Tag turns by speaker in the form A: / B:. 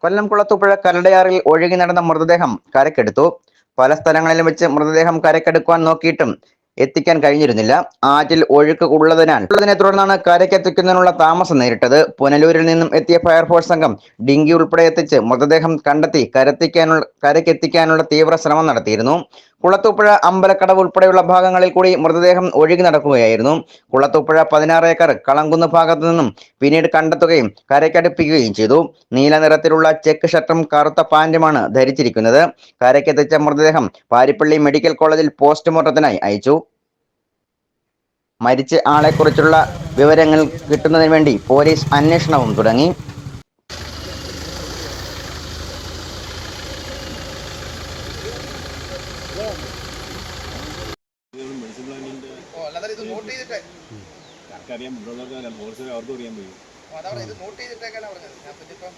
A: കൊല്ലം കുളത്തൂപ്പുഴ കരടയാറിൽ ഒഴുകി നടന്ന മൃതദേഹം കരക്കെടുത്തു. പല സ്ഥലങ്ങളിലും വെച്ച് മൃതദേഹം കരക്കെടുക്കുവാൻ നോക്കിയിട്ടും എത്തിക്കാൻ കഴിഞ്ഞിരുന്നില്ല. ആറ്റിൽ ഒഴുക്ക് ഉള്ളതിനെ തുടർന്നാണ് കരയ്ക്കെത്തിക്കുന്നതിനുള്ള താമസം നേരിട്ടത്. പുനലൂരിൽ നിന്നും എത്തിയ ഫയർഫോഴ്സ് സംഘം ഡിങ്കി ഉൾപ്പെടെ എത്തിച്ച് മൃതദേഹം കണ്ടെത്തി കരയ്ക്കെത്തിക്കാനുള്ള തീവ്ര ശ്രമം നടത്തിയിരുന്നു. കുളത്തൂപ്പുഴ അമ്പലക്കടവ് ഉൾപ്പെടെയുള്ള ഭാഗങ്ങളിൽ കൂടി മൃതദേഹം ഒഴുകി നടക്കുകയായിരുന്നു. കുളത്തൂപ്പുഴ 16 ഏക്കർ കളംകുന്ന് ഭാഗത്തു നിന്നും പിന്നീട് കണ്ടെത്തുകയും കരയ്ക്കടുപ്പിക്കുകയും ചെയ്തു. നീല നിറത്തിലുള്ള ചെക്ക് ഷർട്ടും കറുത്ത പാന്റുമാണ് ധരിച്ചിരിക്കുന്നത്. കരയ്ക്കെത്തിച്ച മൃതദേഹം പാരിപ്പള്ളി മെഡിക്കൽ കോളേജിൽ പോസ്റ്റ്മോർട്ടത്തിനായി അയച്ചു. മരിച്ച ആളെക്കുറിച്ചുള്ള വിവരങ്ങൾ കിട്ടുന്നതിന് വേണ്ടി പോലീസ് അന്വേഷണവും തുടങ്ങി.
B: അറിയാൻ മുന്നോട്ട് അവർക്ക് അറിയാൻ പറ്റും.
C: അതാണ് ഇത് നോട്ട് ചെയ്തിട്ടേക്കാനാ പറഞ്ഞത്. ഞാൻ പിന്നെ ഇപ്പം